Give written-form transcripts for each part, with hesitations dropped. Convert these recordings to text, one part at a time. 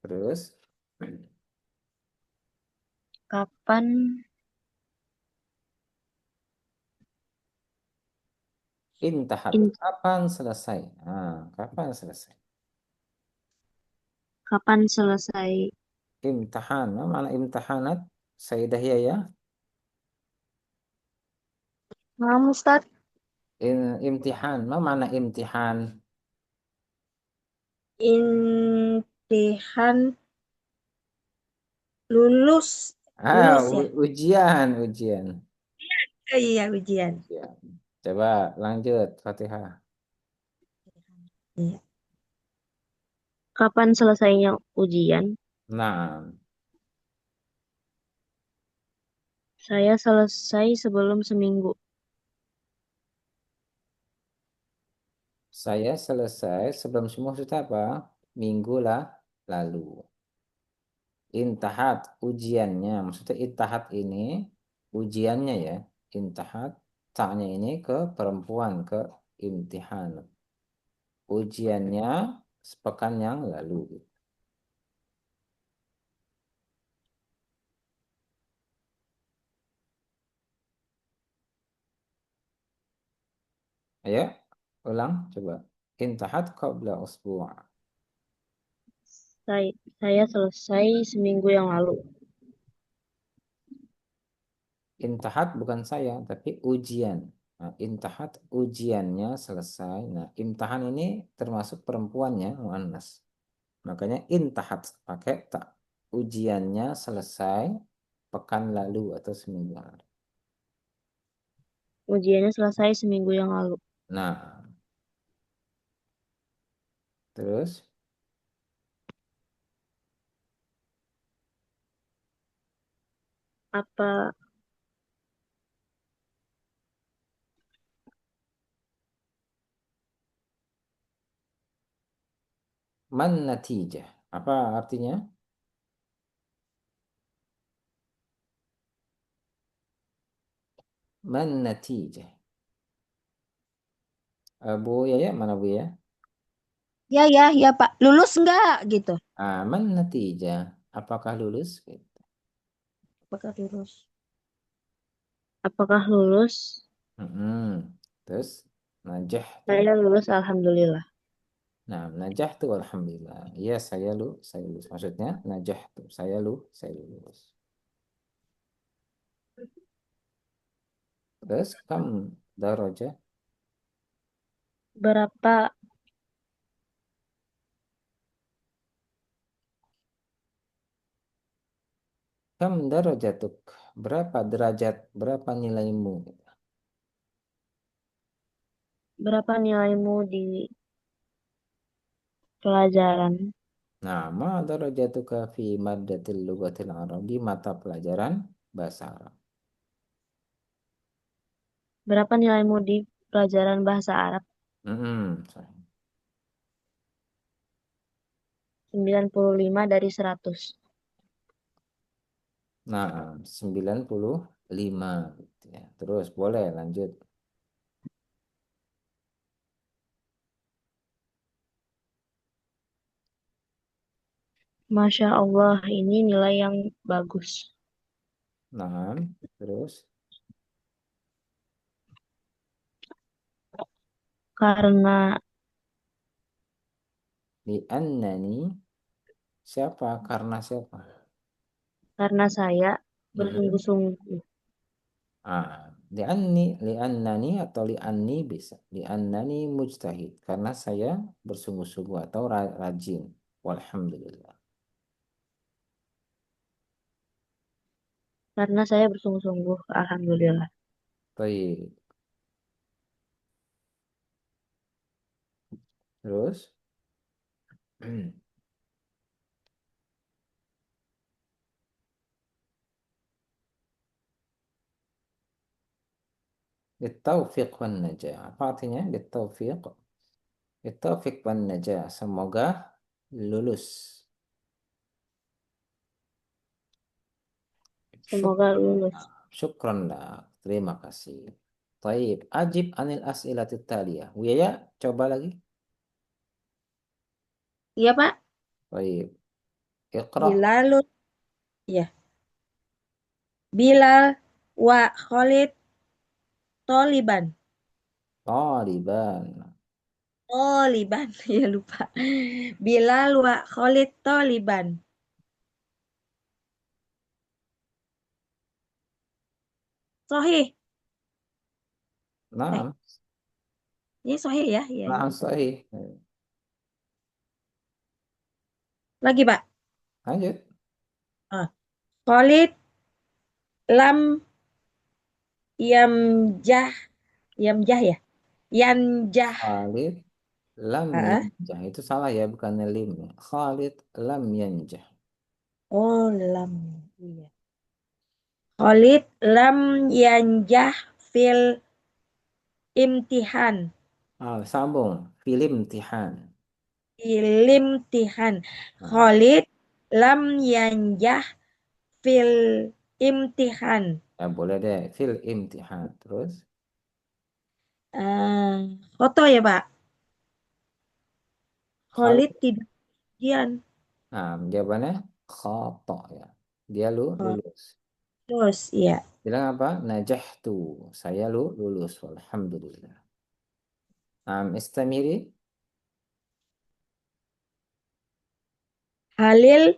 Terus Kapan intahat. in- Kapan selesai? Kapan selesai? kapan selesai? Imtahan. Mana imtahanat? Sayyidah ya. Malam Ustaz, Imtihan. Mana imtihan? intihan lulus, lulus ya? Ujian, ujian. Iya, ujian. Ujian. Coba lanjut, Fatihah. Iya. Kapan selesainya ujian? Nah, Saya selesai sebelum seminggu. saya selesai sebelum semua sudah apa? Minggu lah lalu. Intahat ujiannya, maksudnya intahat ini ujiannya ya. Intahat taknya ini ke perempuan, ke imtihan. Ujiannya sepekan yang lalu. Ayo, ulang coba. Intahat qabla usbu'. Saya selesai seminggu yang lalu. Intahat bukan saya, tapi ujian. Nah, intahat ujiannya selesai. Nah, imtahan ini termasuk perempuannya, muannas. Makanya intahat pakai tak. Ujiannya selesai pekan lalu atau seminggu lalu. Ujiannya selesai seminggu yang lalu. Nah, terus Apa man natijah. Apa artinya? Man natijah. Bu ya, mana Bu ya? ya ya ya Pak, lulus enggak gitu? Man natijah. Apakah lulus? Apakah lulus? Apakah lulus? Mm-mm. Terus najah tuh. Saya lulus, alhamdulillah. Nah, najah tuh alhamdulillah. Iya, saya lulus. Maksudnya najah tuh saya lulus. Terus darajah, Berapa darajatuk. Berapa derajat, berapa nilaimu? berapa nilaimu di pelajaran? Nah, ma darajatuka fi maddatil lughatil Arab di mata pelajaran bahasa Arab. Berapa nilaimu di pelajaran bahasa Arab? Mm-mm. 95 dari 100. Nah, 95 gitu ya. Terus boleh lanjut. Masya Allah, ini nilai yang bagus. Nah, terus Karena di annani siapa? Karena siapa? karena saya Mm-mm. bersungguh-sungguh. Li'annani atau li'anni bisa. Li'annani mujtahid. Karena saya bersungguh-sungguh atau rajin. Walhamdulillah. Karena saya bersungguh-sungguh, alhamdulillah. Baik. Terus. Bitaufiq wan najah. Apa artinya? Bitaufiq. Bitaufiq wan najah. Semoga lulus. Semoga lulus. Syukran lah. Terima kasih. Taib. Ajib anil as'ilatit taliyah. Buya, coba lagi. Iya, Pak. Taib. Iqra. Bilalun, ya. Bilal wa Khalid Toliban. Taliban. Toliban, ya lupa. Bilal wa Khalid Toliban. Sohih. Eh, Naam. ini sohih ya? Ya, ya. Naam sahih. Lagi, Pak. Lanjut. Ah. Khalid lam yamjah, yamjah ya? Yanjah. Khalid lam Ah, ah. yanjah. Itu salah ya, bukannya lim ya. Khalid lam yanjah. Oh, lam. Iya. Khalid lam yanjah fil imtihan. Ah, sambung. Film tihan. Filim tihan. Nah, Khalid lam yanjah fil imtihan. ya boleh deh. Fil imtihan. Terus. Foto ya, Pak. Khalid Khalid. tidak ujian. Nah, jawabannya khoto ya. Dia lulus. Terus, ya. Bilang apa? Najahtu. Saya lulus. Alhamdulillah. Nah, istamiri. Halil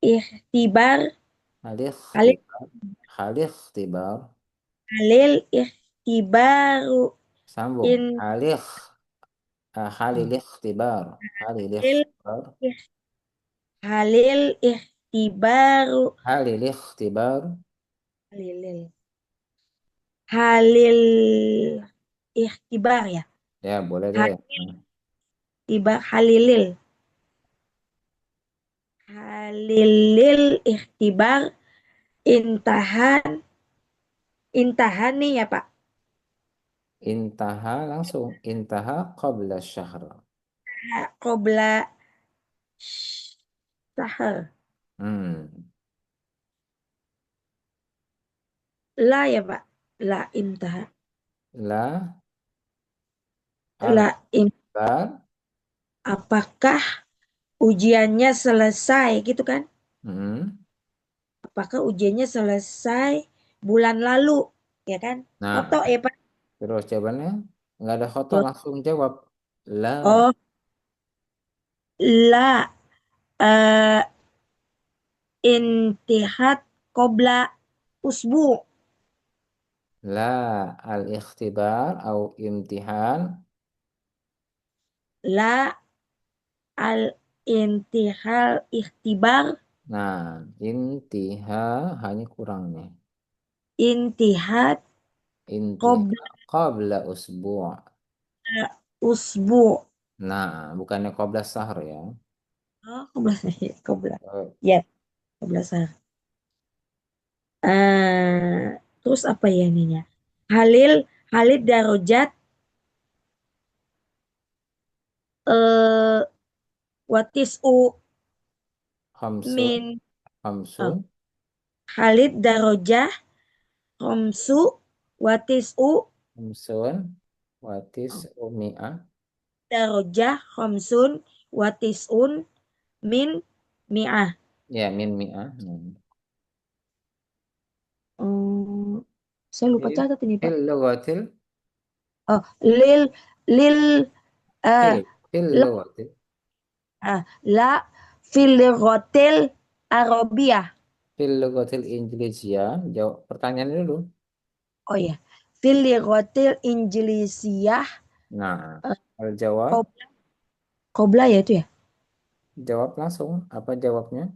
ikhtibar. Halih Halil, ikhtibar. Halih ikhtibar. halil ikhtibaru Sambung. in Halil ikhtibar. Halil halil, ikhtibar. halil ikhtibaru Halil ikhtibar. halil halil ikhtibar ya. Ya, boleh deh. Halil ikhtibar halilil. Halilil ikhtibar intahan intahan nih ya Pak. Intaha langsung. Intaha qabla syahr. Qobla sahar. Hmm. La ya Pak. La intaha. La La in, al-ikhtibar. apakah ujiannya selesai gitu kan? Hmm. Apakah ujiannya selesai bulan lalu ya kan? Nah, Foto ya Pak. terus jawabannya nggak ada foto Terus, langsung jawab. La. oh, la eh, intihat qobla usbu. La al-ikhtibar atau imtihan. La al intihal ikhtibar Nah, intiha hanya kurang nih. intihat Intiha qobla qabla usbu'. usbu. Nah, bukannya qabla sahr ya. Oh, qobla qobla. Oh, Ya, qobla sah. Terus apa ya ininya? Halil Halid darajat eh watis u khamsun. min oh, Khamsun. Halid darajah khamsu watis u Khamsun. Watis oh, umi'ah. darajah khamsun watis un min mi'ah. Ya, min mi'ah. Hmm. Oh, saya lupa Fil catat ini Pak. fil lughatil. Oh, lil lil eh Fil la, lughatil. la fil hotel Arabia. Fil lughatil Injiliziyah. Jawab pertanyaan dulu. Oh ya, fil hotel Injilisiyah Nah, eh, kalau jawab, Qobla Qobla ya itu ya. jawab langsung. Apa jawabnya?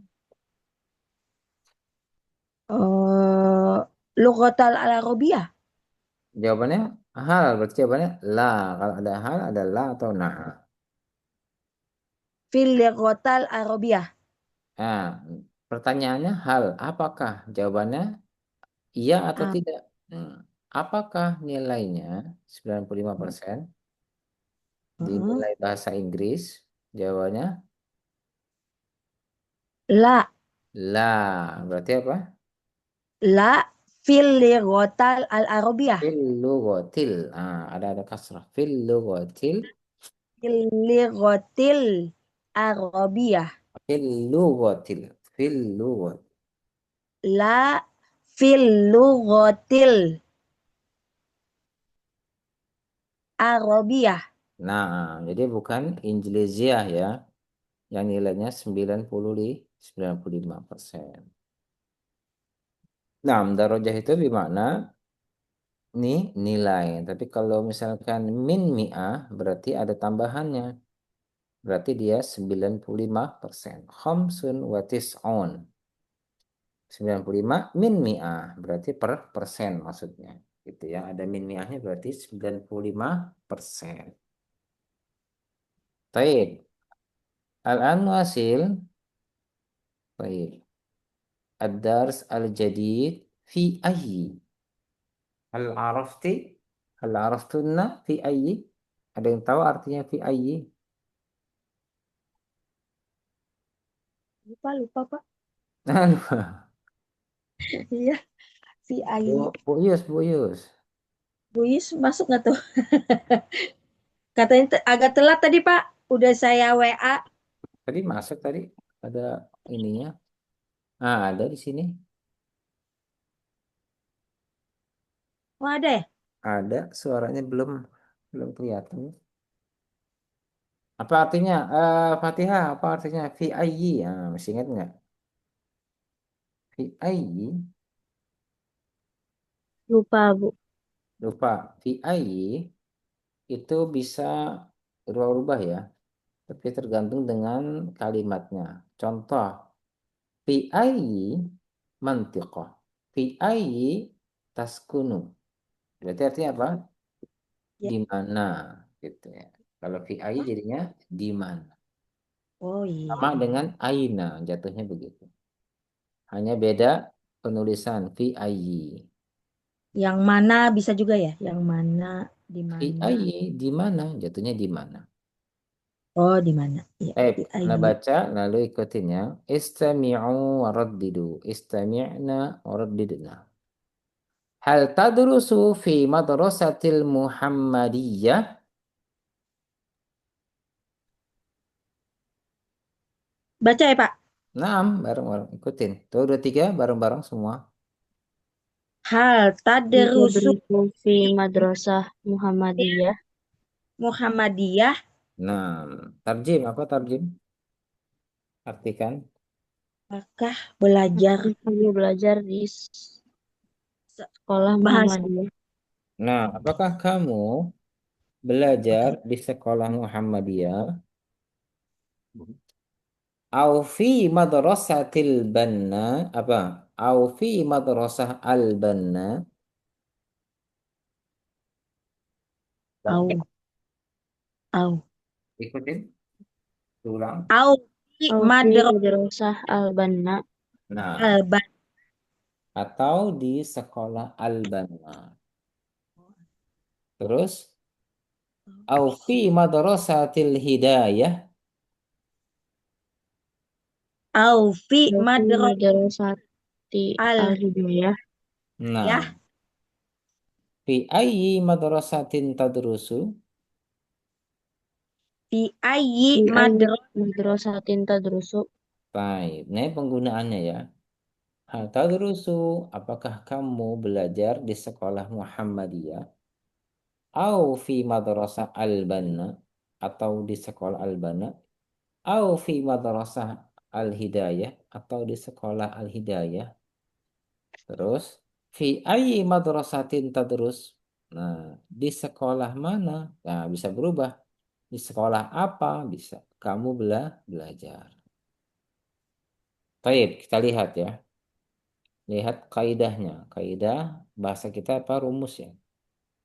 Eh Lughatal Arabiyah. Jawabannya hal. Berarti jawabannya la. Kalau ada hal, ada la atau na. Fil Lughatal Arabiyah. Nah, pertanyaannya hal. Apakah? Jawabannya iya atau Ah, tidak? Hmm. Apakah nilainya 95% di heeh. nilai bahasa Inggris? Jawabannya La la. Berarti apa? la fil Lughatal Al Arabiyah. Fil lughatil. Ah, ada kasrah. Fil lughatil. Fil Lughatil Arabiyah. Fil lughatil. Fil lughat. La fil lughatil Arabiyah. Nah, jadi bukan Injiliziyah ya, yang nilainya 95%. Nah, darajah itu bermakna nih nilai. Tapi kalau misalkan min mi'ah berarti ada tambahannya. Berarti dia 95%. Khamsun wa tis'un. 95 min mi'ah. Berarti per persen maksudnya. Gitu ya. Ada min mi'ahnya berarti 95%. Baik. Al-an wasil. Baik. Ad-dars al-jadid fi ayyi. Hal arafti? Hal araftunna fi ayyi? Ada yang tahu artinya fi ayyi? Lupa lupa Pak. Nah, Iya, VI. Bu Yus, Bu Yus. Bu Yus masuk nggak tuh? Katanya agak telat tadi Pak. Udah saya WA. Tadi masuk tadi ada ininya. Ah, ada di sini. Oh ada ya? Ada suaranya belum belum kelihatan. Apa artinya? Fatihah, apa artinya? Fi ayyi. Ah, masih ingat nggak? Fi ayyi. Lupa Bu. Lupa. Fi ayyi itu bisa berubah-ubah ya. Tapi tergantung dengan kalimatnya. Contoh, fi ayyi mantiqah. Fi ayyi taskunu. Berarti artinya apa? Ya. Di mana gitu ya. Kalau fi ayyi Hah? jadinya di mana. Oh Sama iya. dengan aina jatuhnya begitu. Hanya beda penulisan fi ayyi. Yang mana bisa juga ya? Yang mana? Di Fi mana? ayyi di mana jatuhnya di mana. Oh di mana? Iya. Nah VI. baca lalu ikutin ya. Istami'u waraddidu. Istami'na waraddidna. Hal tadrusu fi madrasatil Muhammadiyah? Baca ya Pak. Naam, bareng-bareng ikutin. Tuh, dua, tiga, bareng-bareng semua. Hal tadrusu Yadrusu fi madrasah Muhammadiyah. Muhammadiyah. Nah, tarjim apa tarjim? Artikan. Apakah belajar Apakah kamu belajar di sekolah bahasa Muhammadiyah? Nah, apakah kamu belajar di sekolah Muhammadiyah? Au fi madrasatil banna apa? Au fi madrasah al banna? au au Ikutin, ulang. au fi Au fi madro madrasah Al-Banna. Nah, alban. atau di sekolah al banna. Terus, au fi madrasatil hidayah. Au fi Au fi madro madrasati al Al-Hidayah. Nah, ya fi ayyi madrasatin tadrusu? fi ayyi Fi ayyi madro madrasatin tadrusu? Baik, nah penggunaannya ya. Hal tadrusu, apakah kamu belajar di sekolah Muhammadiyah? Au fi madrasah al-banna? Atau di sekolah al-banna? Au fi madrasah al-hidayah? Atau di sekolah al-hidayah? Terus, fi ayyi madrasatin tadrus? Nah, di sekolah mana? Nah, bisa berubah. Di sekolah apa? Bisa. Kamu belajar. Baik, kita lihat ya. Lihat kaidahnya. Kaidah bahasa kita apa rumus ya.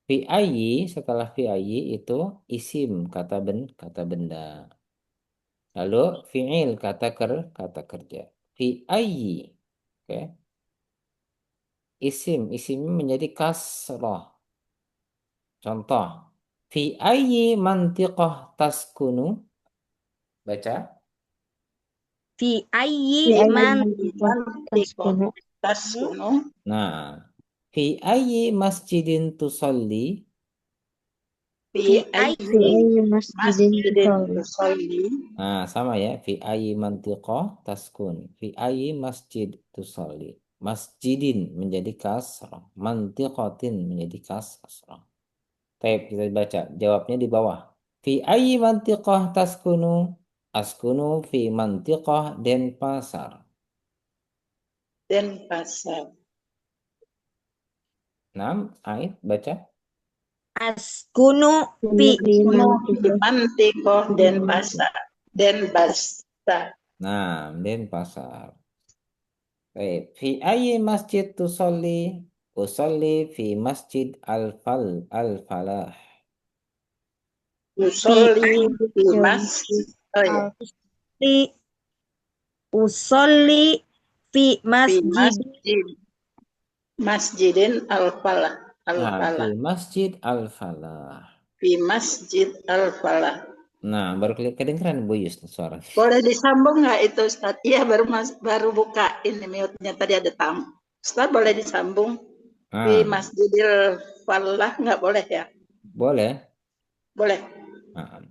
Fi ayyi setelah fi ayyi itu isim kata benda. Lalu fi'il kata kerja. Fi ayyi. Oke. Isim menjadi kasroh. Contoh. Fi ayyi mantiqah taskunu. Baca. fi ayyi Fi ayyi man mantiqah taskunu? Nah. Fi ayyi masjidin tusalli. Fi Fi ayyi ayyi masjidin masjidin tusalli. tusalli. Nah, sama ya. Fi ayyi mantiqah taskun. Fi ayyi masjid tusalli. Masjidin menjadi kasrah. Mantiqatin menjadi kasrah. Baik, kita baca. Jawabnya di bawah. Fi ayyi mantiqah taskunu? Askunu fi mantiqah Denpasar. Denpasar. 6. Ait, baca. Askunu fi Fi kuno fi mantiqah mantikoh Denpasar. Denpasar. Nah, Denpasar. Baik. Fi ayyi masjid tusolli? Usolli fi masjid al-falah. Usolli fi masjid masjid. Oh ya. al Usolli fi fi masjid. masjid Masjidin al-falah. Nah, fi Al-falah. masjid al-falah. Fi masjid al-falah. Nah, baru kedengeran Bu Yus suara. Boleh disambung nggak itu Ustaz? Iya baru buka ini mute-nya tadi ada tamu. Ustaz boleh disambung di Nah, Masjidil Falah nggak boleh ya? boleh. Boleh. Nah,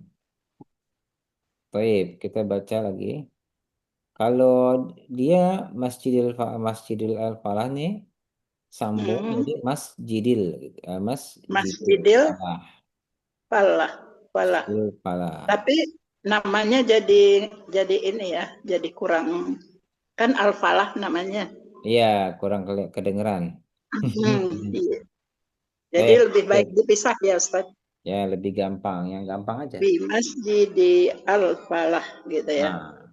baik, kita baca lagi. Kalau dia Masjidil Al-Falah nih sambung jadi Masjidil gitu. Masjidil Masjidil Falah. Falah. Falah. Masjidil Falah. Tapi namanya jadi ini ya, jadi kurang kan Al-Falah namanya. Iya, kurang kedengeran. Iya. Jadi Baik, lebih baik baik. dipisah ya Ustaz. Ya, lebih gampang. Yang gampang aja. Di Masjidi Al-Falah gitu ya. Nah,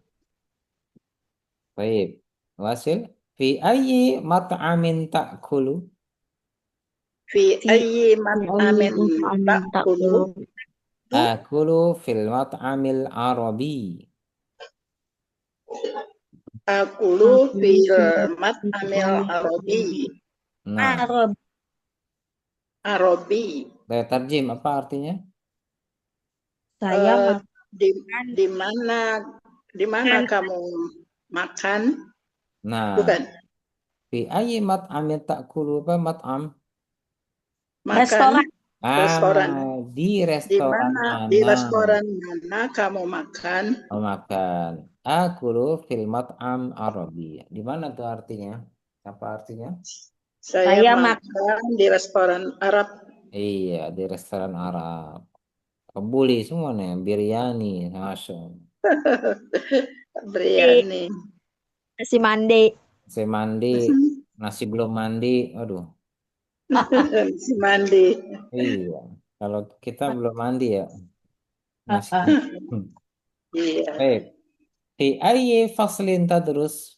baik. Wasil. Fi ayyi mat'amin ta'kulu? Fi ayyi ayyi mat'amin mat'amin ta'kulu. Akulu fil mat'amil arabi. Akulu fil mat'amil mat'amil arabi. Nah, Arabi. tarjim apa artinya? Saya Eh, di di mana kamu makan? Nah, Bukan. fi ayyi mat'amin ta'kulu apa mat'am? Makan restoran. Di Di restoran mana di mana restoran mana kamu makan? mau makan? Akulu fil mat'am arabi. Di mana tuh artinya? Apa artinya? Saya makan di restoran Arab. Iya, di restoran Arab. Kebuli semua nih, biryani, masya. Biryani. nasi mandi. Saya mandi, nasi belum mandi, aduh. Si mandi. Iya, kalau kita belum mandi ya, nasi. Iya. Baik. Fi ayyi faslin tadrus?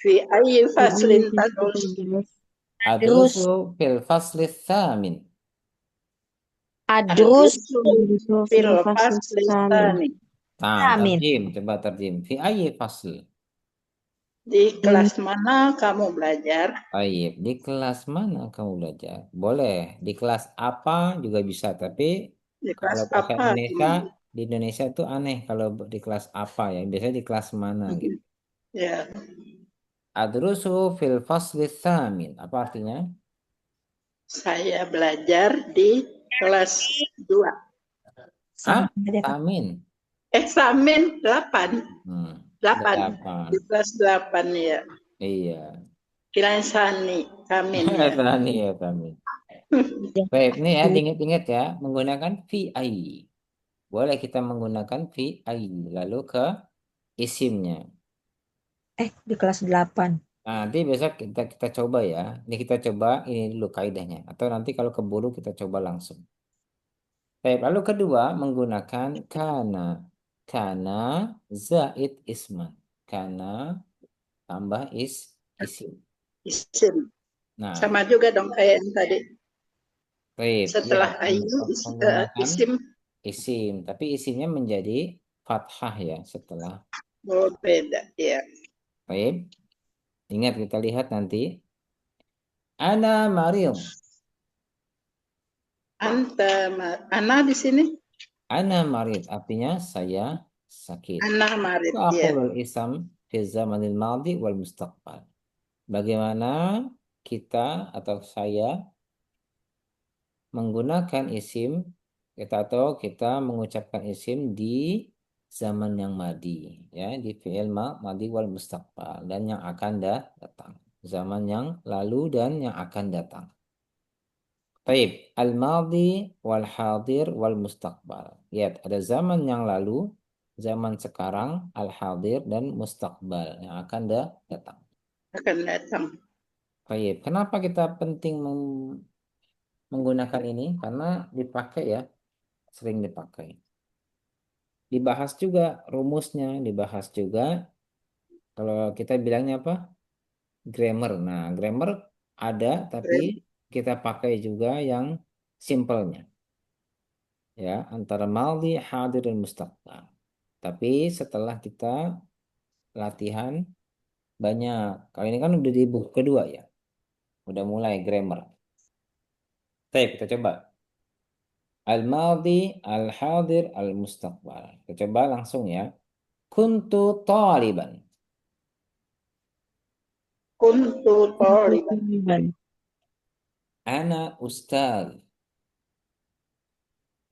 Fi ayyi faslin Fi tadrus. Adrusu fil fasli tsamin. Adrus fil fil fasl fasli tsamin. tsani. Nah, tarjim, coba tarjim. Fi ayyi fasl? Di kelas mana kamu belajar? Baik, di kelas mana kamu belajar? Boleh, di kelas apa juga bisa, tapi Di kelas kalau bahasa apa Indonesia, kamu? di Indonesia itu aneh kalau di kelas apa ya. Biasanya di kelas mana gitu. Ya, Adrusu fil fasli tsamin. Apa artinya? saya belajar di kelas 2. Ah, tamin. Eksamen 8. Hmm, 8. delapan. Di kelas 8 ya. Iya. Kirain Sani, Kamin ya. Tani ya, tamin. Baik, ini ya, diingat-ingat ya, menggunakan VI. Boleh kita menggunakan VI. Lalu ke isimnya. Di kelas 8. Nah, nanti besok kita coba ya. Ini kita coba ini dulu kaidahnya. Atau nanti kalau keburu kita coba langsung. Baik, lalu kedua menggunakan kana. Kana zaid isman. Kana tambah isim. Isim. Nah, Sama juga dong kayak yang tadi. baik, ya Setelah ayu, menggunakan isim. isim, tapi isimnya menjadi fathah ya setelah. Oh, beda. Ya. Baik, ingat kita lihat nanti. Ana maril. Ana di sini. Ana marid artinya saya sakit. Ana marid. Ya. Aqulul isam fi zamanil madi wal mustaqbal. Hmm. Bagaimana kita atau saya menggunakan isim kita mengucapkan isim di zaman yang madi, ya, di fi'il madi wal mustaqbal, dan yang akan datang, zaman yang lalu dan yang akan datang. Taib, al-madi wal hadir wal mustaqbal. Lihat, ada zaman yang lalu, zaman sekarang, al-hadir dan mustaqbal yang akan datang. Akan datang. Taib, kenapa kita penting menggunakan ini? Karena dipakai, ya, sering dipakai. Dibahas juga rumusnya, dibahas juga kalau kita bilangnya apa? Grammar. Nah, grammar ada, tapi kita pakai juga yang simpelnya, ya, antara maldi, hadir, dan mustaqbal. Tapi setelah kita latihan banyak, kali ini kan udah di buku kedua, ya, udah mulai grammar. Baik, kita coba. Al-maldi, al-hadir, al-mustaqbal. Kita coba langsung, ya. Kuntu taliban. Kuntu thaliban. Ana ustaz.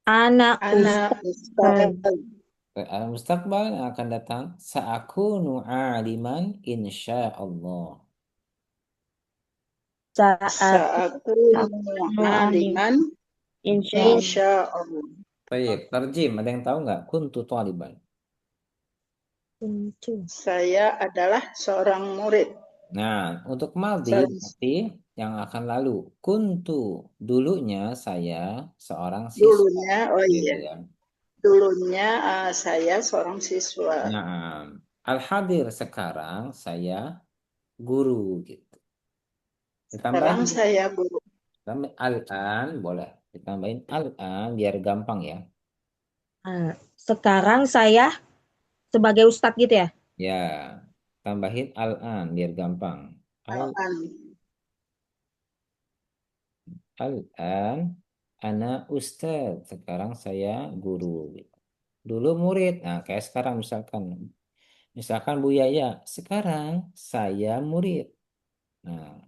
Anak Ana ustaz. ustaz. Al-mustaqbal yang akan datang. Sa'akunu aliman insyaallah. Saat Sa'akunu alim. aliman Insya Allah. insyaallah. Baik, tarjim. Ada yang tahu nggak? Kuntu taliban. Kuntu. Saya adalah seorang murid. Nah, untuk maldi Saya, berarti yang akan lalu. Kuntu, dulunya saya seorang siswa. dulunya, oh Gitu, iya, ya. dulunya saya seorang siswa. Nah, al-hadir sekarang saya guru, gitu. Sekarang Ditambahin, saya guru. al-an boleh. Ditambahin al-an biar gampang, ya. Ah, sekarang saya sebagai ustadz gitu ya? Ya, tambahin al-an biar gampang. Al-an. Al-an ana ustaz. Sekarang saya guru. Dulu murid. Nah, kayak sekarang misalkan. Misalkan Bu Yaya, sekarang saya murid. Nah,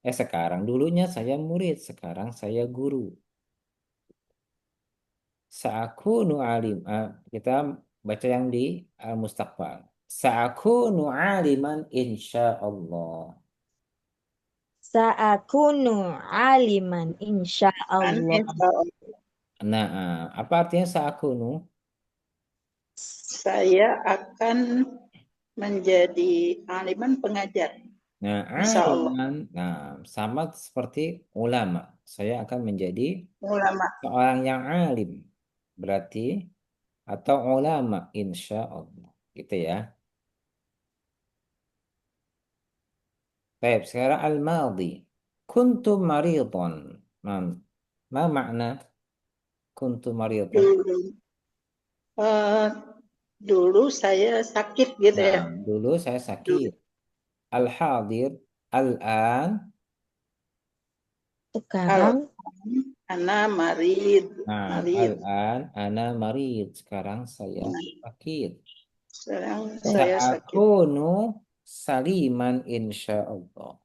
sekarang dulunya saya murid, sekarang saya guru. Sa'akunu alim. Kita baca yang di al-mustaqbal. Sa'akunu aliman insyaallah. Sa'akunu aliman insya An Allah. insyaallah. Nah, apa artinya sa'akunu? Saya akan menjadi aliman pengajar. Nah, Insyaallah. aliman, nah, sama seperti ulama. Saya akan menjadi Ulama. seorang yang alim. Berarti, atau ulama, insya Allah. Gitu, ya. Baik, sekarang al-madhi. Kuntu maridon. Nah, ma makna kuntu maridon? Dulu, eh, dulu saya sakit gitu Nah, ya. dulu saya Dulu. sakit. Al-hadir, al-an. Sekarang Al-an ana marid. Nah, Marid. al-an, ana marid. Sekarang saya sakit. Sekarang saya sakit. Sa'akunu saliman insyaallah.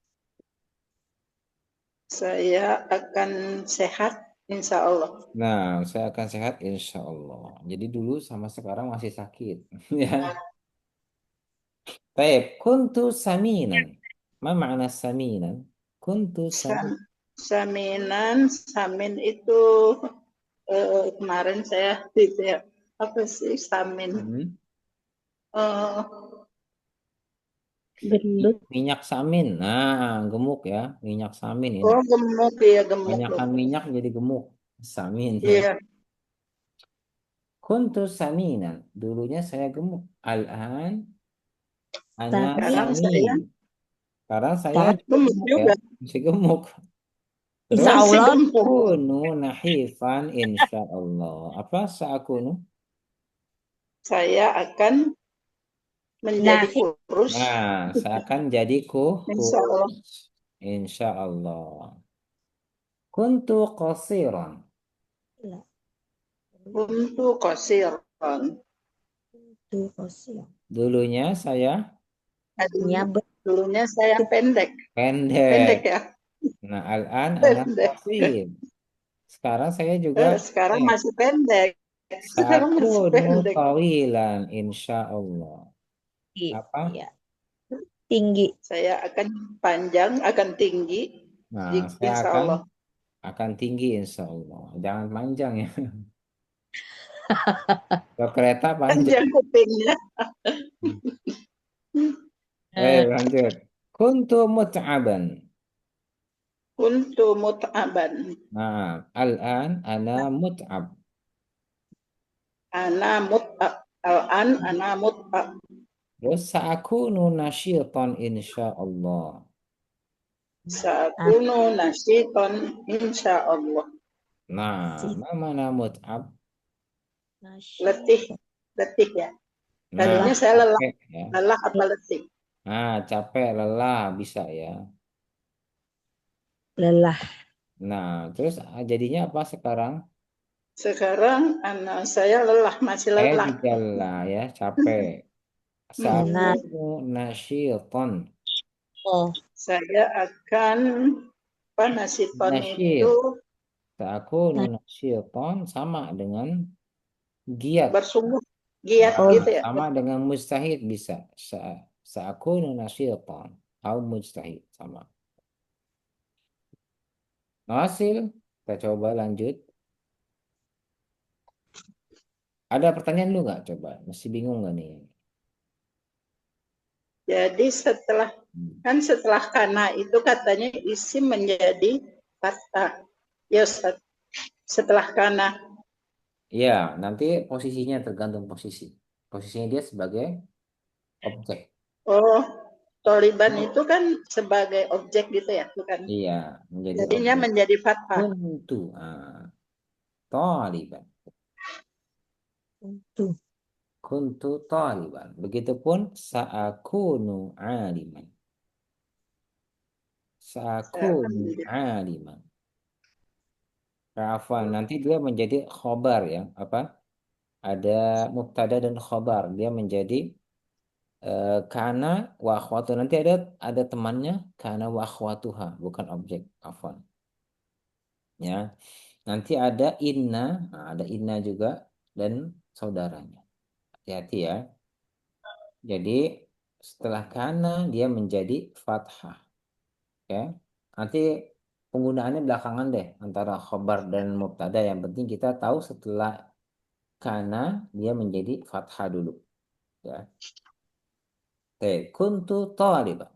Saya akan sehat insyaallah. Nah, saya akan sehat insyaallah. Jadi dulu sama sekarang masih sakit. Ya. Baik, kuntu saminan. Ma makna saminan? Kuntu Sam- saminan. Saminan, samin itu kemarin saya gitu ya. Apa sih samin? Hmm. Eh, gendut. Minyak samin. Nah, gemuk, ya. Minyak samin ini. oh gemuk ya, gemuk. Banyakkan minyak jadi gemuk. Samin, ya. Iya, Kuntu saminan. Dulunya saya gemuk. Al-an ana sekarang Tapi saya samin. Sekarang saya tapi gemuk gemuk, ya. juga. Masih gemuk. insya Terus Masih Allah gemuk. kunu nahifan insyaallah. Apa sa'akunu? Saya akan menjadi nahi kurus Nah, saya akan jadi insyaallah. kurus. Insyaallah. Kuntu qasiran. Untuk kosiron. itu kosong. Dulunya saya Nyabet Dulunya saya pendek. Pendek pendek. ya. Nah, al-an ana Pendek. qasir. Sekarang saya juga Sekarang masih pendek. Sekarang masih Sakunu pendek. tawilan insya Allah. Apa? Iya, tinggi. Saya akan panjang, akan tinggi, Nah, saya insya akan Allah. tinggi insya Allah. Jangan panjang ya. Kalau kereta panjang. Panjang kupingnya. Eh, Lanjut. Kuntu mut'aban. Kuntu mut'aban. Nah, al-an ana mut'ab. Ana mut'ab. Al-an ana mut'ab. Terus sa'akunu nasyitan insya Allah. Sakunu nasyiton insya Allah. Nah, Nasib. mana mut'ab? Letih. Letih ya. Nah, Tadinya saya lelah. capek ya. Lelah apa letih? Nah, capek, lelah bisa ya. Lelah. Nah, terus jadinya apa sekarang? Sekarang anak saya lelah, masih Saya lelah. juga lelah ya, capek. Nah, Sa'akunu nasyitan. oh, Saya akan apa nasiton itu Nasyid. Sa'akunu nah, nasyitan sama dengan giat. bersungguh giat Nah, gitu ya. sama dengan mustahid bisa. Sa'akunu nasyitan. Au mujtahid sama. Hasil, kita coba lanjut. Ada pertanyaan lu nggak coba? Masih bingung nggak nih? Jadi setelah kana itu katanya isim menjadi fathah. Ya Ustaz. Setelah kana. Iya, nanti posisinya tergantung posisi. Posisinya dia sebagai objek. Oh, Taliban itu kan sebagai objek gitu ya, bukan? Iya, menjadi Jadinya objek. menjadi fathah. Kuntu. Taliban. itu. Kuntu taliban. Begitupun sa'akunu aliman. Saya akan Sa'akunu menjadi aliman. Afwan, nanti dia menjadi khobar ya. Apa? Ada mubtada dan khobar. Dia menjadi kana wa akhwatu. Nanti ada temannya kana wa akhwatuha, bukan objek. Afwan. Ya. Nanti ada inna, nah, ada inna juga dan saudaranya. Hati-hati ya. Jadi setelah kana dia menjadi fathah. Ya. Nanti penggunaannya belakangan deh antara khobar dan mubtada. Yang penting kita tahu setelah kana dia menjadi fathah dulu. Ya. Kuntu taliban.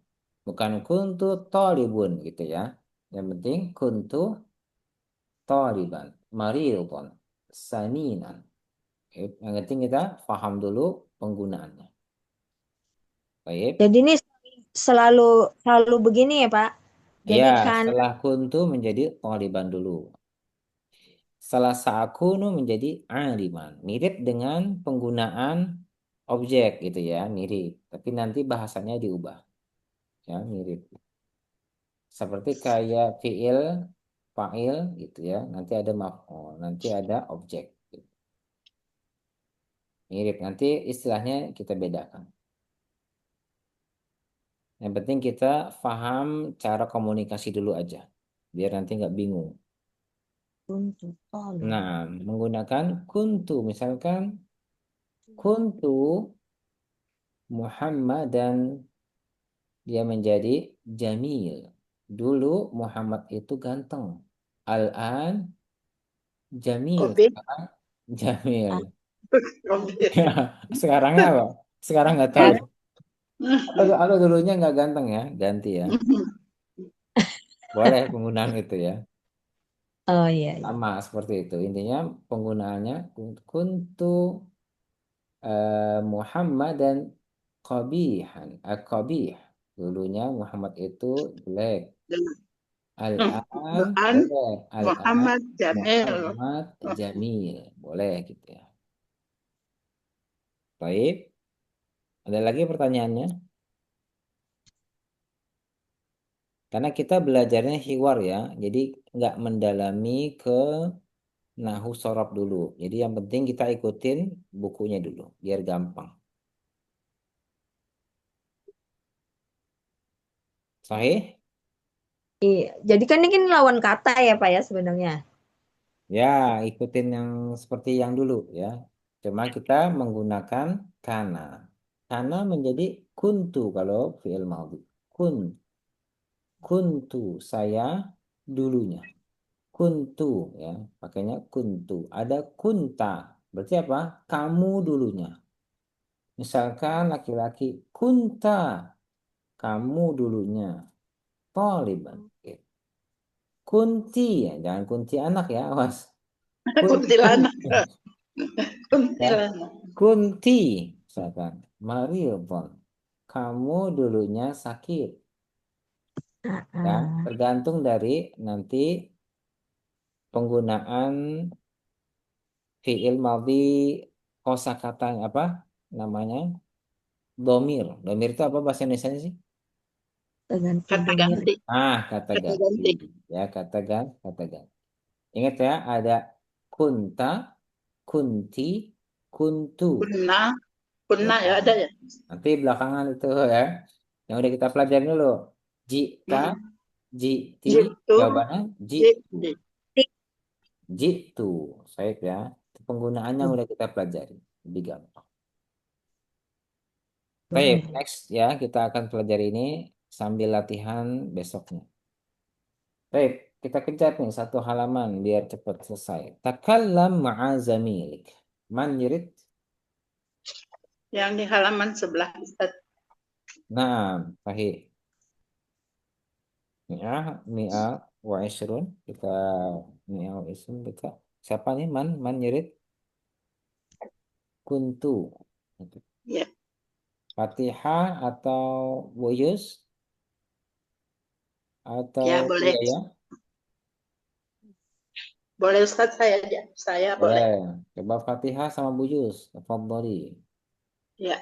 Bukan kuntu talibun gitu ya. Yang penting kuntu taliban. Maridun. Saminan. Yang penting kita paham dulu penggunaannya. Baik. Jadi ini selalu selalu begini ya, Pak. Ya, Jadi kan setelah kuntu menjadi taliban dulu. Setelah sa'akunu menjadi aliman. Mirip dengan penggunaan objek gitu ya, mirip. Tapi nanti bahasanya diubah. Ya, mirip. Seperti kayak fiil, fa'il gitu ya. Nanti ada maf'ul, nanti ada objek. Mirip. Nanti istilahnya kita bedakan. Yang penting kita paham cara komunikasi dulu aja. Biar nanti nggak bingung. untuk tali. Nah, menggunakan kuntu. Misalkan kuntu Muhammad dan dia menjadi Jamil. Dulu Muhammad itu ganteng. Al-an Jamil. kopi. Sekarang Jamil. Kopi. Sekarangnya apa? Sekarang nggak tahu. Sekarang, Atau dulunya nggak ganteng ya, ganti ya. Boleh penggunaan itu ya. oh iya, iya. Sama seperti itu. Intinya penggunaannya kuntu Muhammad dan qabihan. Qabih. Dulunya Muhammad itu jelek. Al-an Al-an boleh. Al-an Muhammad Jamil. Muhammad Jamil. Boleh gitu ya. Baik. Ada lagi pertanyaannya? Karena kita belajarnya hiwar ya. Jadi nggak mendalami ke nahu sorof dulu. Jadi yang penting kita ikutin bukunya dulu. Biar gampang. Sahih? Iya. Jadi kan ini kan lawan kata ya, Pak ya sebenarnya. Ya, ikutin yang seperti yang dulu ya. Cuma kita menggunakan kana. Kana menjadi kuntu kalau fi'il madhi. Kun, kuntu saya dulunya. Kuntu ya, pakainya kuntu. Ada kunta. Berarti apa? Kamu dulunya. Misalkan laki-laki kunta, kamu dulunya. Taliban. Oke. Kunti ya, jangan kunti anak ya, awas. Kunti Kuntilanak. ya. Kuntilanak. Kunti, misalkan. Mariobon. Kamu dulunya sakit. Ya, Ah, tergantung dari nanti penggunaan fiil madhi kosakata apa namanya? Domir. Domir itu apa bahasa Indonesia sih? tergantung Kata domir. ganti. Kata Kata ganti. ganti. Ya, kata ganti. Ingat ya, ada kunta, kunti, kuntu. Kunna. Ya, Kunna ya ada ya. nanti belakangan itu ya, yang udah kita pelajari dulu. Jika, Mm-mm. jiti, Jitu. jawabannya jitu. Jiti. Jitu, saya ya. Itu penggunaannya udah kita pelajari. Lebih gampang. Baik, Domir. next ya, kita akan pelajari ini sambil latihan besoknya. Baik, kita kejar nih satu halaman biar cepat selesai. Takallam ma'a zamilik. Man yurid? Yang di halaman sebelah Ustaz. Nah, sahih. Mi'ah, mi'ah wa ishrun. Kita mi'ah wa ishrun kita. Siapa nih? Man yurid? Kuntu. Ya, Fatihah atau Buyus atau ya boleh. Buya? Boleh Ustaz saya aja. Saya boleh. Boleh. Coba Fatihah sama Buyus. Tafadhali. Ya.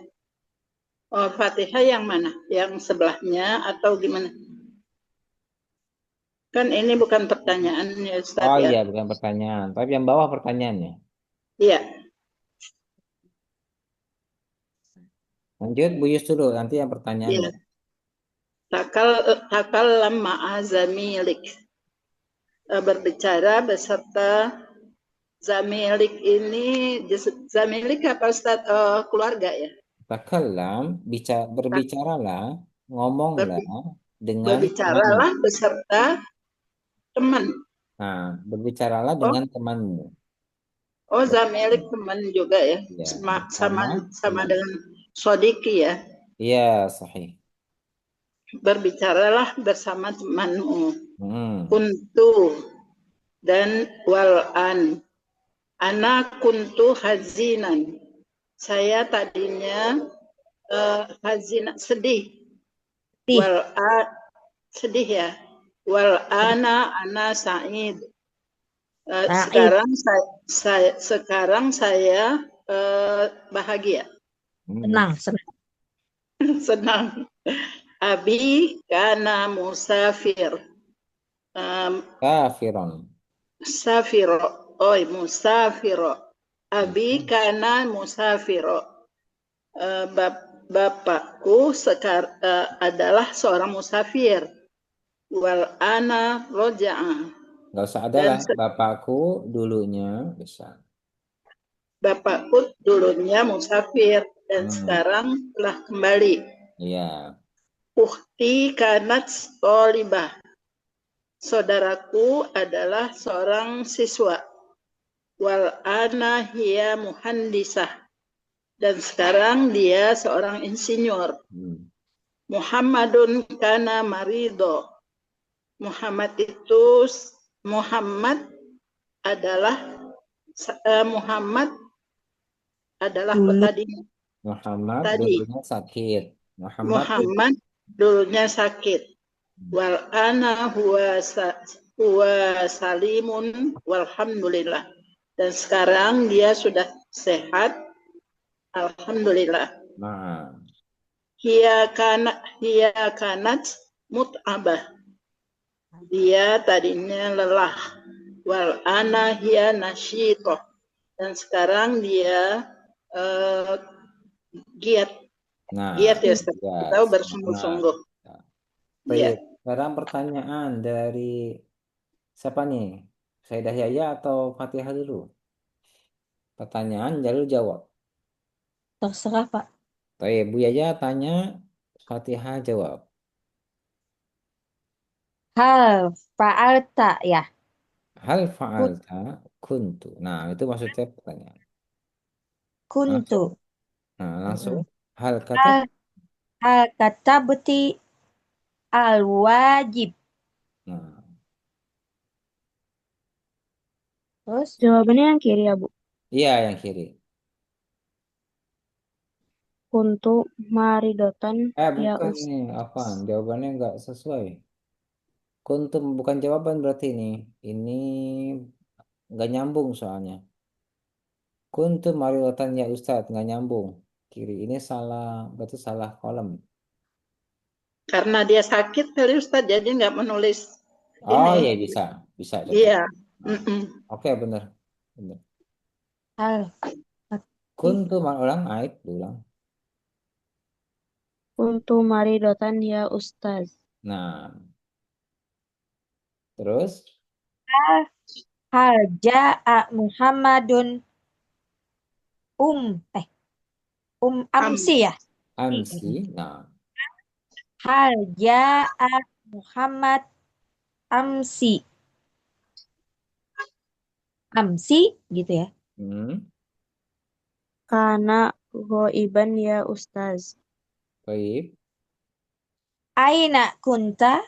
Oh, Fatihah yang mana? Yang sebelahnya atau gimana? Kan ini bukan pertanyaan ya Ustaz Oh ya. iya, bukan pertanyaan. Tapi yang bawah pertanyaannya. Iya, Lanjut Buyus dulu, nanti yang pertanyaannya. iya. Takal lama azamilik. Berbicara beserta zamilik ini, zamilik apa Ustaz? Keluarga ya. Takallam, Tak- berbicaralah, ngomonglah berbi- dengan temanmu. Berbicaralah beserta teman. Nah, berbicaralah Oh, dengan temanmu. oh zamilik teman juga ya. Ya, Sama sama bersama sama teman. dengan sodiki ya. Iya, sahih. Berbicaralah bersama temanmu. Hmm. Kuntu dan walan. Anak kuntu hazinan. Saya tadinya hazina sedih. Tih, Sedih ya. Wal ana sa'id. Said. Sekarang saya bahagia, Hmm. Senang, senang. senang. Abi kana musafir. Um, Kafiron. Safiro. Musafiro. Abi kana musafiro. Bapakku adalah seorang musafir. Wal ana roja'a. Nggak usah ada Dan lah. Bapakku dulunya bisa. bapakku dulunya musafir dan Hmm. sekarang telah kembali. Iya. Ukhti kanat tolibah. Saudaraku adalah seorang siswa. Wal ana hiya muhandisah. Dan sekarang dia seorang insinyur. Hmm. Muhammadun kana marido. Muhammad adalah Muhammad adalah Dulu tadi Muhammad tadi dulunya sakit. Muhammad Muhammad dulunya sakit. Wal ana huwa salimun walhamdulillah. Dan sekarang dia sudah sehat. Alhamdulillah. Nah, Hiya kanat mut'abah. Dia tadinya lelah. Wal ana hiya nasyitoh. Dan sekarang dia uh, giat. Giat ya, Ustaz. ya Kita semangat. bersungguh-sungguh. Baik, Ya. sekarang pertanyaan dari siapa nih? Sayyidah Yaya atau Fatihah dulu? Pertanyaan lalu jawab. Terserah, Pak. Baik, Bu Yaya tanya, Fatihah jawab. Hal fa'alta ya. Hal Kun- fa'alta kuntu. Nah, itu maksudnya pertanyaan. Kuntu. Langsung. Nah, langsung. Mm-mm. Hal kata. Hal hal katabti al wajib. Nah, Terus jawabannya yang kiri ya, Bu. iya yang kiri. Kuntu maridotan ya Bukan nih, apaan? Jawabannya nggak sesuai. Kuntum bukan jawaban berarti ini. Ini nggak nyambung soalnya. Kuntum mariwatan ya Ustadz, nggak nyambung. Kiri ini salah, berarti salah kolom. Karena dia sakit kali Ustaz, jadi nggak menulis Oh ini. iya bisa, bisa cocok. Iya. Nah, Mm-mm. oke bener, bener. hal Kuntum ulang, ait, ulang. kuntu maridotan ya Ustaz. Nah, terus Hal ja'a Muhammadun eh Am, amsi ya. amsi. Nah, Hal ja'a Muhammad amsi. Amsi gitu ya. hmm, Karena ghaiban ya Ustaz. baik. Aina kunta?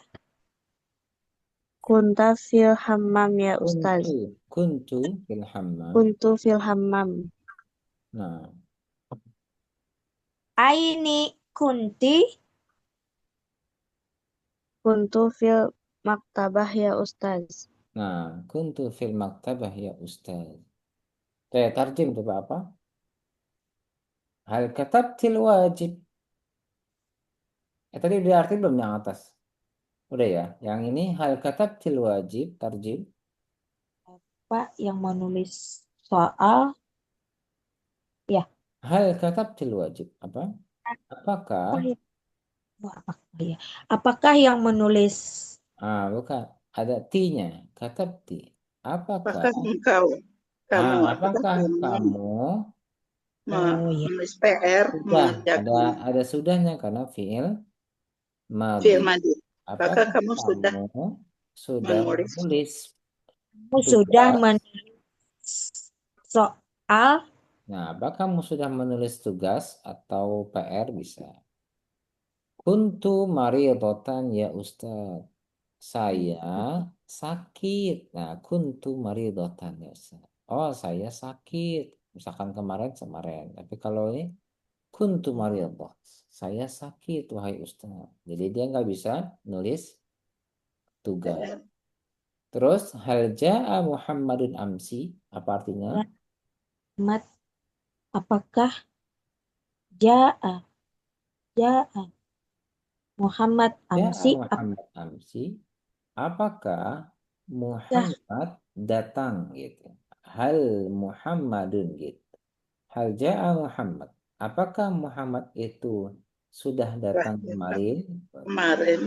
Kunta fil hammam ya Ustaz. Kuntu fil hammam. Kuntu fil hammam. Nah, Aini kunti? Kuntu fil maktabah ya Ustaz. nah, kuntu fil maktabah ya Ustaz. Saya tarjim coba apa? Hal katabtil wajib. Tadi udah arti belum yang atas? Udah ya. Yang ini hal katabtil wajib, tarjim. Pak yang menulis soal ya. Hal katabtil wajib. Apa? Apakah? Apakah yang, apakah ya? Apakah yang menulis Bukan. Ada T-nya. Katabti. Apakah? apakah engkau, apakah Apakah kamu kamu oh ya. menulis PR, sudah mengerjakan ada sudahnya karena fiil madhi. film aja? Apakah Apakah kamu sudah kamu sudah menulis menulis Kamu sudah tugas? menulis soal Nah, apakah kamu sudah menulis tugas atau PR bisa? Kuntu maridotan ya Ustaz. Saya sakit. Nah, kuntu maridotan ya Ustaz. Oh, saya sakit. Misalkan kemarin. Tapi kalau ini kuntu maridoh. Saya sakit, wahai Ustaz. Jadi dia nggak bisa nulis tugas. PR? Terus hal ja'a Muhammadun amsi. Apa artinya? mat apakah jaa jaa Muhammad Ja'a amsi Muhammad amsi. Apakah apakah Muhammad datang gitu. Hal Muhammadun gitu. Hal ja'a Muhammad. Apakah Muhammad itu sudah Wah, datang kita kemarin? kemarin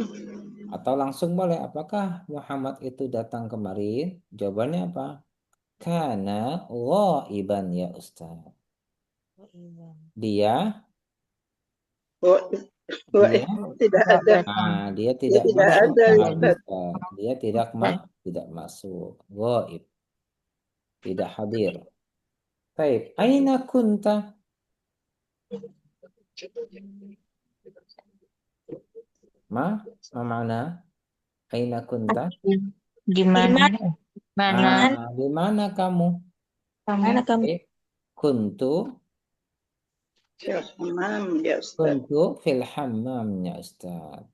Atau langsung boleh. Apakah Muhammad itu datang kemarin? Jawabannya apa? Karena ghaiban ya Ustaz. Dia, oh, oh, dia, tidak ada, dia ya tidak tidak masuk ada wahai Ustaz. Ustaz. Dia tidak masuk. Ghaib, tidak hadir. Baik, aina kunta? Ma mana? Aina kunta? di mana Di mana kamu? mana kamu Eh, kuntu, Film ya Ustaz. kuntu fil hammam ya Ustaz.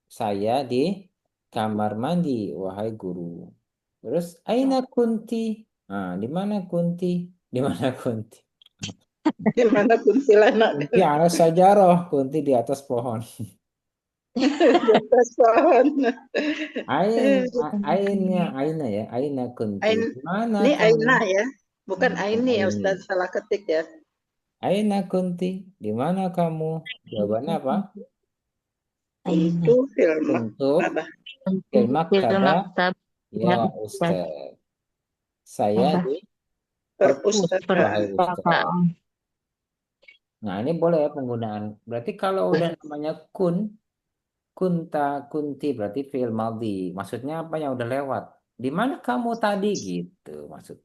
Saya di kamar mandi, wahai guru. Terus, aina kunti? Di mana kunti? Di mana kunti? Gimana kuntilanak Kunti alas sajaroh, kunti di atas pohon. di atas pohon. Ain, ainnya, aina ya, aina kunti. Ain, Di mana ini kamu? Aina ya, bukan Bukan Aini ya aini. Ustaz, salah ketik ya. Aina kunti, di mana kamu? Jawabannya apa? Aina Untuk film Untuk apa? fil maktabah Ya, Ya, Ustaz. Ustaz. Saya Apa? di perpus, wahai Perpustakaan. Ustaz. Perpustakaan. Nah, ini boleh ya penggunaan. Berarti kalau udah namanya kunta, kunti, berarti fi'il madhi. Maksudnya apa yang udah lewat? Di mana kamu tadi gitu maksud.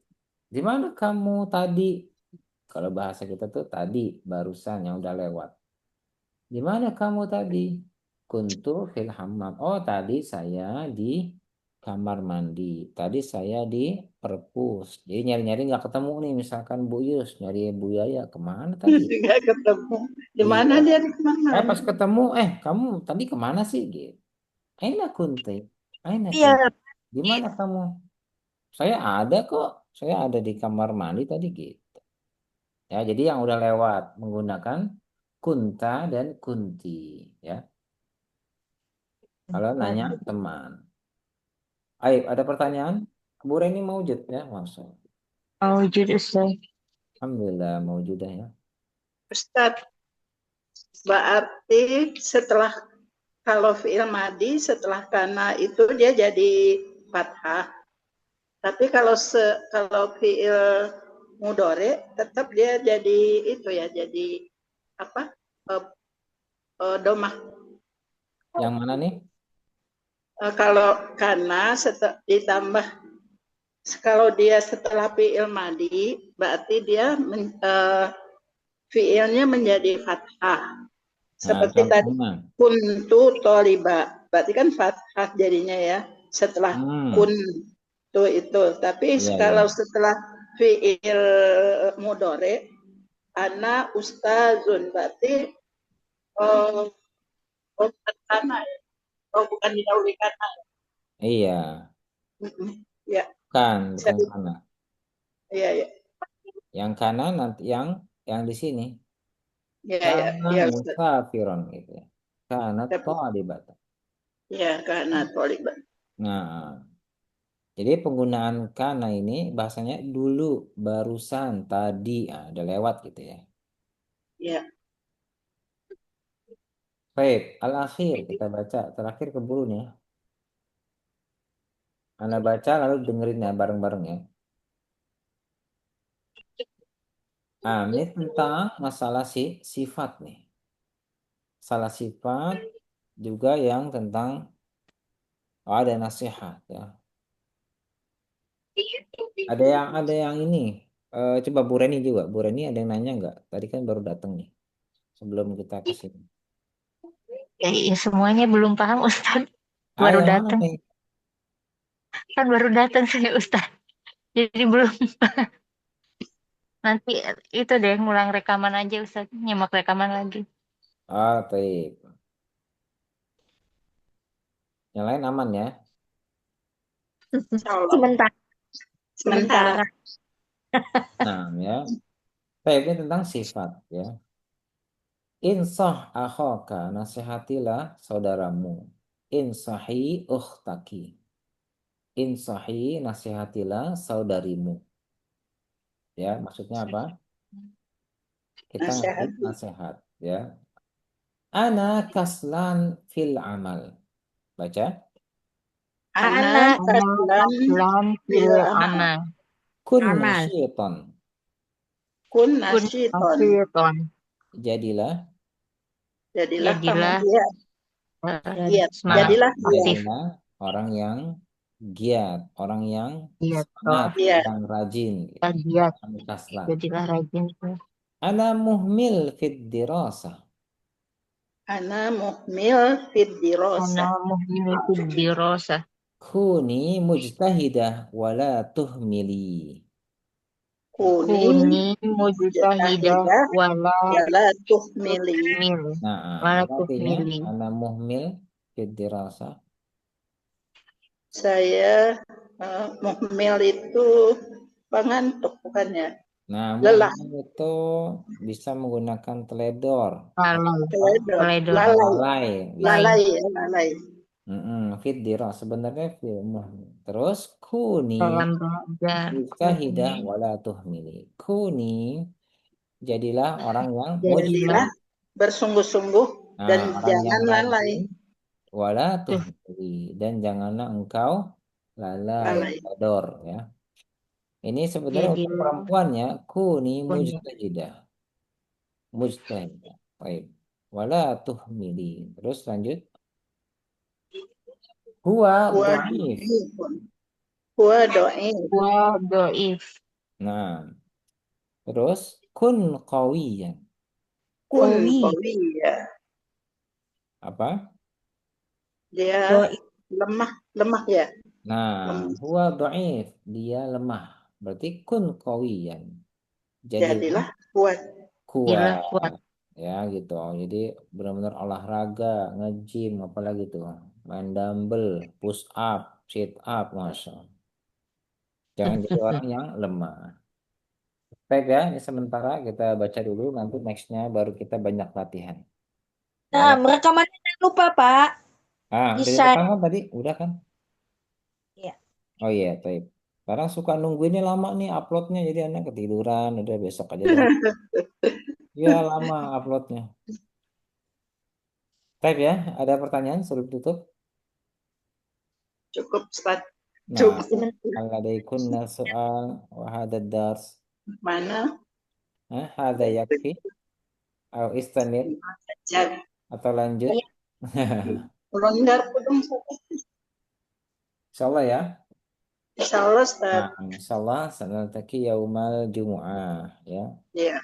Di mana kamu tadi? Kalau bahasa kita tuh tadi, barusan yang udah lewat. Di mana kamu tadi? Kuntu fil hammam. Oh, tadi saya di kamar mandi. Tadi saya di perpus. Jadi nyari-nyari nggak ketemu nih. Misalkan Bu Yus nyari Bu Yaya kemana tadi? Nggak ketemu. Di mana Iya. dia di mana? Pas ketemu, kamu tadi kemana sih? Gitu. Aina kunti. Aina kunti. Iya, Di mana kamu? Saya ada kok. Saya ada di kamar mandi tadi gitu. Ya, jadi yang udah lewat menggunakan kunta dan kunti. Ya, kalau nanya teman. Ayo, ada pertanyaan? Bu Reni mau ya? Masuk. wujud Ustaz. Alhamdulillah mau ya. Ustaz, berarti setelah kalau fi'il madi setelah kana itu dia jadi fathah. Tapi kalau fi'il mudore tetap dia jadi itu ya, jadi apa? Domah. Yang mana nih? Kalau kana ditambah kalau dia setelah fi'il madi berarti dia fi'ilnya menjadi fathah. Nah, Seperti tadi contohnya. kuntu toliba, berarti kan fathah jadinya ya setelah kuntu itu. Tapi Iya, iya. kalau setelah fiil mudore, ana ustazun, berarti oh, bukan kana ya, bukan didahului kana. Iya, Ya, bukan karena. iya, ya, Yang kanan nanti yang di sini. ya, ya, Karena ya, Ustaz. musafiron gitu ya. Karena Tapi, thalibata. ya, kana toliba. Nah, jadi penggunaan kana ini bahasanya dulu, barusan, tadi, udah lewat gitu ya. Ya, Baik, al-akhir kita baca. Terakhir keburu nih ya. Anda baca lalu dengerin ya bareng-bareng ya. Ini tentang masalah sifat nih. Salah sifat juga yang tentang ada nasihat ya. Ada yang ini. Coba Bu Reni juga. Bu Reni ada yang nanya nggak? Tadi kan baru datang nih. Sebelum kita ke sini. Ya, semuanya belum paham Ustaz. Baru Yang mana datang. nih? Kan baru datang saya Ustaz. Jadi belum. Nanti itu deh ngulang rekaman aja Ustaz. Nyimak rekaman lagi. Baik. Yang lain aman ya. Sementara. Sementara. Nah ya. Baik, ini tentang sifat ya. Insah akhoka, nasihatilah saudaramu. Insahi ukhtaki. Insahi, nasihatilah saudarimu. Ya, maksudnya apa? Kita ngasih Nasihat. nasihat ya. Ana kaslan fil amal. Baca. Ana kaslan Lan bil fil amal. amal. Kun Amal. nasyiton. Kun nasyiton. Nasiton. Jadilah. Jadilah kamu Jadilah giat. Giat. semangat Jadilah giat. aktif. Jadilah orang yang giat, orang yang Giat. semangat, Giat. yang rajin. Giat. Anu kaslan. Jadilah rajin. Ana muhmil fid dirasah. Ana muhmil fid Ana dirasah. muhmil fid dirasah. Kuni mujtahidah wala tuhmili. Kuni mujtahidah wala wala tuhmili. tuhmil. Nah, Wala apa artinya? tuhmili. Ana muhmil fid dirasah. Saya muhmil itu pengantuk bukannya? Nah, Lelah. muhmil itu bisa menggunakan teledor. Teledor. Lalai. Lalai. Lalai. Fit dirah sebenarnya muhmil. Terus kuni Dalam belajar. mujtahidah wala tuhmili. Kuni jadilah orang yang Jadilah bersungguh-sungguh dan orang jangan yang lalai. rajin wala tuhmili dan janganlah engkau Lalai. dor ya. Ini sebenarnya Jadi untuk perempuannya kuni punya. mujtahidah. Mujtahidah. Baik. Wala tuhmili. Terus lanjut. Huwa Huwa dhaif. dhaifun. Huwa dhaif. Wa doif. Nah, terus kun qawiyan. Kun Qawi. qawiya. Apa? Dia Doif. lemah ya. Nah, Lemah. huwa dhaif. Dia lemah. Berarti kun qawiyan. Jadilah Jadilah kuat. Gila kuat. kuat. Ya gitu. Jadi benar-benar olahraga, nge-gym, apalagi tuh. Main dumbbell, push up, sit up, masya Allah. Jangan jadi orang yang lemah. Baik ya, ini sementara kita baca dulu, nanti nextnya baru kita banyak latihan. Nah, Ya. rekamannya jangan lupa, Pak. Udah Bisa. direkam kan tadi? Udah kan? Ya. Oh iya, baik. Sekarang suka nungguinnya lama nih uploadnya, jadi anak ketiduran, udah besok aja deh. Ya lama uploadnya. Baik ya, ada pertanyaan sebelum tutup? Cukup Ustaz. Nah, Cukup. alaikunna soal wahada dars. Mana? Hada yakfi atau istamir Jadi atau lanjut. Iya. melanggar dong Ustaz. Insyaallah ya. Insyaallah Ustaz. Nah, insyaallah sanataki yaumal jumu'ah ya. Iya.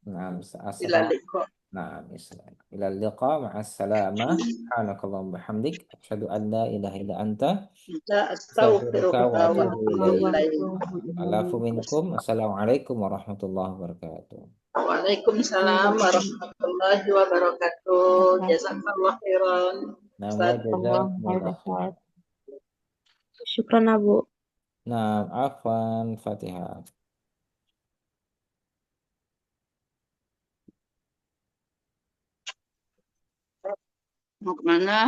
Nah, Bila assalam. liqa. Nah, bismillah. Ila liqa ma'assalamah. Subhanakallahumma bihamdik asyhadu an la ilaha illa anta Kita astaghfiruka wa astaghfirullah wa atubu atubu ilaik. ilaih. Alafu minkum. Assalamualaikum warahmatullahi wabarakatuh. Waalaikumsalam warahmatullahi wabarakatuh. Jazakallah khairan. Nah, wa Ustaz. jazakumullah khair. Syukran, Abu. Nah, afwan, Fatihah. Mau kemana?